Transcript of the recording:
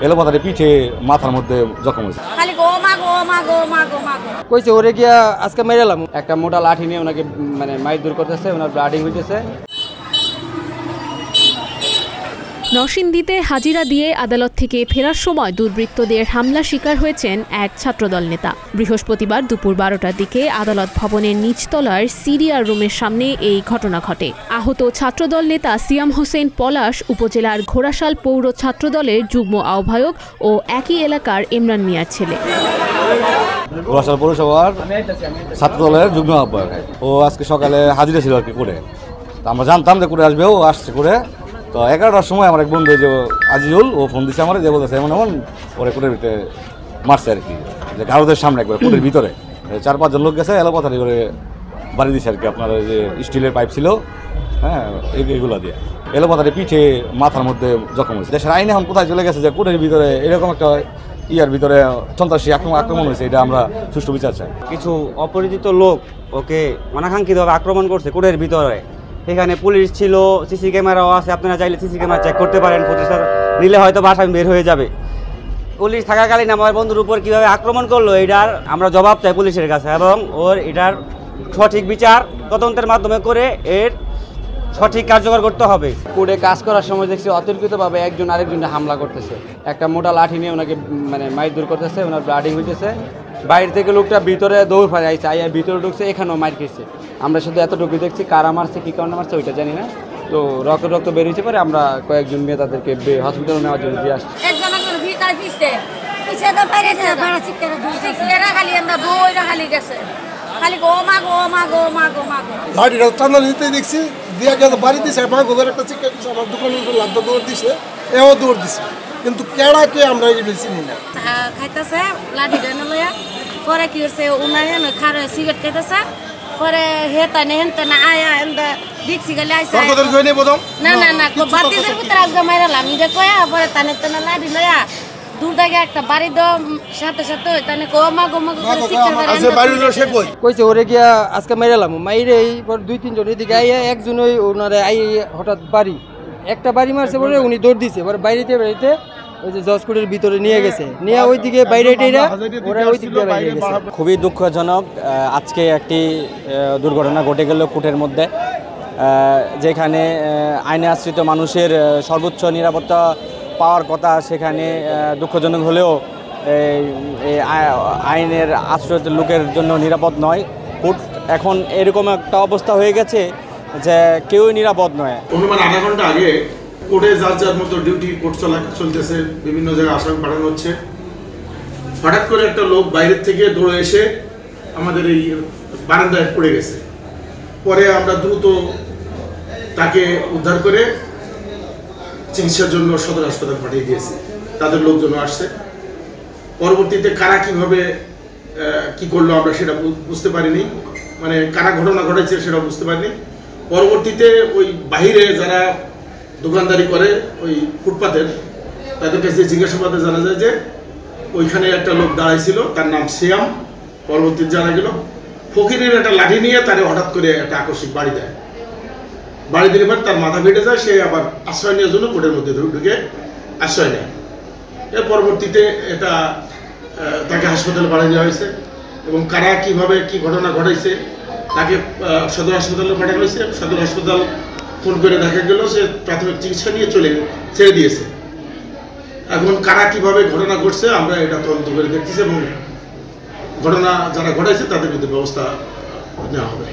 এলোপাতারে পিঠে মাথার মধ্যে জখম হয়েছে। খালি গো মা গো মা গো মা গো মা গো কইছে ওরে গিয়া আজকে মেরেলাম। একটা মোটা লাঠি নিয়ে ওনাকে মাইর দূর করতেছে, ওনার ব্লাডিং হইতেছে। নরসিংদীতে হাজিরা দিয়ে আদালত থেকে ফেরার সময় দুর্বৃত্তদের হামলা শিকার হয়েছেন এক ছাত্রদল নেতা। বৃহস্পতিবার দুপুর 12টার দিকে আদালত ভবনের নিচতলার সিরিয়ার রুমের সামনে এই ঘটনা ঘটে। আহত ছাত্রদল নেতা সিয়াম হোসেন পলাশ উপজেলার ঘোড়াশাল পৌর ছাত্রদলের যুগ্ম আহ্বায়ক ও একই এলাকার ইমরান মিয়ার ছেলে। ঘোড়াশাল পৌরসভার ছাত্রদলের যুগ্ম আহ্বায়ক। ও আজকে সকালে হাজিরা ছিল আর কি করে, আমরা জানতাম যে করে আসবে, ও আসছে করে। তো 11টার সময় আমার এক বন্ধু যে আজিজুল, ও ফোন দিচ্ছে আমার, যে বলতেছে এমন এমন ওরে কোটের ভিতরে মারছে আর কি, যে গারদের সামনে একবার কোটের ভিতরে 4-5 জন লোক গেছে, এলোপাতারি করে বাড়ি দিচ্ছে আর কি। আপনার যে স্টিলের পাইপ ছিল, হ্যাঁ, এগুলো দিয়ে এলোপাতারি পিঠে মাথার মধ্যে জখম হয়েছে। দেশের আইন এখন কোথায় চলে গেছে যে কোটের ভিতরে এরকম একটা ইয়ার ভিতরে সন্ত্রাসী আক্রমণ হয়েছে, এটা আমরা সুষ্ঠু বিচার চাই। কিছু অপরিচিত লোক ওকে অনাকাঙ্ক্ষিতভাবে আক্রমণ করছে কোটের ভিতরে। এখানে পুলিশ ছিল, সিসি ক্যামেরাও আছে, আপনারা চাইলে সিসি ক্যামেরা চেক করতে পারেন। প্রতিষ্ঠা নিলে হয়তো বাসায় বের হয়ে যাবে। পুলিশ থাকাকালীন আমার বন্ধুর উপর কীভাবে আক্রমণ করলো, এটার আমরা জবাব চাই পুলিশের কাছে, এবং ওর এটার সঠিক বিচার তদন্তের মাধ্যমে করে এর সঠিক কার্যকর করতে হবে। কোর্টে কাজ করার সময় দেখছি অতর্কিতভাবে একজন আরেকজনকে হামলা করতেছে। একটা মোটা লাঠি নিয়ে ওনাকে মাইর দূর করতেছে, ওনার ব্লাডিং হইতেছে। বাইরে থেকে লোকটা ভিতরে দৌড় ফেলে আইছে, আইয়া ভিতরে ঢুকছে, এখানেও মার খেয়েছে। আমরা শুধু এতটুকু দেখছি, কারা মারছে, কী কারণে মারছে ওইটা জানি না। তো রক্ত বেরিয়েছে পরে আমরা কয়েকজন মেয়ে তাদেরকে হসপিটালে নেওয়ার জন্য দিয়ে আসছি। দেখছি দিয়া গেছে বাড়ি দিছে, একটা চিকা দিচ্ছে, আমার দোকানের উপর লাভ দৌড় দিছে, এও দৌড় দিছে, কিন্তু কেডা কে আমরা এগুলো চিনি না। খাইতেছে লাঠি ডানে লইয়া, পরে কি হচ্ছে উনারে খারে সিগারেট খাইতেছে, পরে হেতানে হেনতানে আয়া এন্দা দেখছি গেলে আইছে না না না বাতিজের ভিতরে আজকে মাইরালাম এটা কয়া, পরে তানে তানে লাঠি লইয়া দূর থেকে একটা বাড়ি দাও সাথে সাথে তানে গোমা গোমা করে শিক্ষা কইছে ওরে গিয়া আজকে মেরেলাম। মাইরে পর 2-3 জন এদিকে আইয়া একজন ওই ওনারে আই হঠাৎ একটা বাড়ি মারছে বলে উনি দৌড় দিছে, পরে বাইরেতে ওই যে জজকোটের ভিতরে নিয়ে গেছে, নিয়ে ওইদিকে বাইরে ওরা ওই দিকে বাইরে গেছে। খুবই দুঃখজনক আজকে একটি দুর্ঘটনা ঘটে গেল কোর্টের মধ্যে, যেখানে আইনে আশ্রিত মানুষের সর্বোচ্চ নিরাপত্তা পাওয়ার কথা, সেখানে দুঃখজনক হলেও আইনের আশ্রিত লোকের জন্য নিরাপদ নয় কোর্ট। এখন এরকম একটা অবস্থা হয়ে গেছে যে কেউই নিরাপদ নয়। অনুমান আধা ঘন্টা আগে কোর্টে যার মতো ডিউটি কোর্ট চলতেছে, বিভিন্ন জায়গায় আসামি পাঠানো হচ্ছে। হঠাৎ করে একটা লোক বাইরের থেকে দৌড়ে এসে আমাদের এই বারান্দায় পড়ে গেছে। পরে আমরা দ্রুত তাকে উদ্ধার করে চিকিৎসার জন্য সদর হাসপাতাল পাঠিয়ে দিয়েছি, তাদের লোকজন আসছে। পরবর্তীতে কারা কিভাবে কি করলো আমরা সেটা বুঝতে পারিনি, মানে কারা ঘটনা ঘটেছে সেটা বুঝতে পারিনি। পরবর্তীতে ওই বাহিরে যারা দোকানদারি করে ওই ফুটপাতের, তাদের কাছে জিজ্ঞাসাবাদে জানা যায় যে ওইখানে একটা লোক দাঁড়াইছিল, তার নাম সিয়াম। পরবর্তীতে জানা গেল ফকিরের একটা লাঠি নিয়ে তারে হঠাৎ করে একটা আকস্মিক বাড়ি দেয়। বাড়ি দিলে পর তার মাথা ফেটে যায়, সে আবার আশ্রয় নেওয়ার জন্য কোর্টের মধ্যে ঢুকে আশ্রয় নেয়। এর পরবর্তীতে তাকে হাসপাতালে পাঠিয়ে দেওয়া হয়েছে, এবং কারা কিভাবে কি ঘটনা ঘটাইছে তাকে সদর হাসপাতালে পাঠানো হয়েছে। সদর হাসপাতাল ফোন করে দেখা গেল সে প্রাথমিক চিকিৎসা নিয়ে ছেড়ে দিয়েছে। এখন কারা কিভাবে ঘটনা ঘটছে আমরা এটা তদন্ত করে দেখতেছি, এবং ঘটনা যারা ঘটাইছে তাদের বিরুদ্ধে ব্যবস্থা নেওয়া হবে।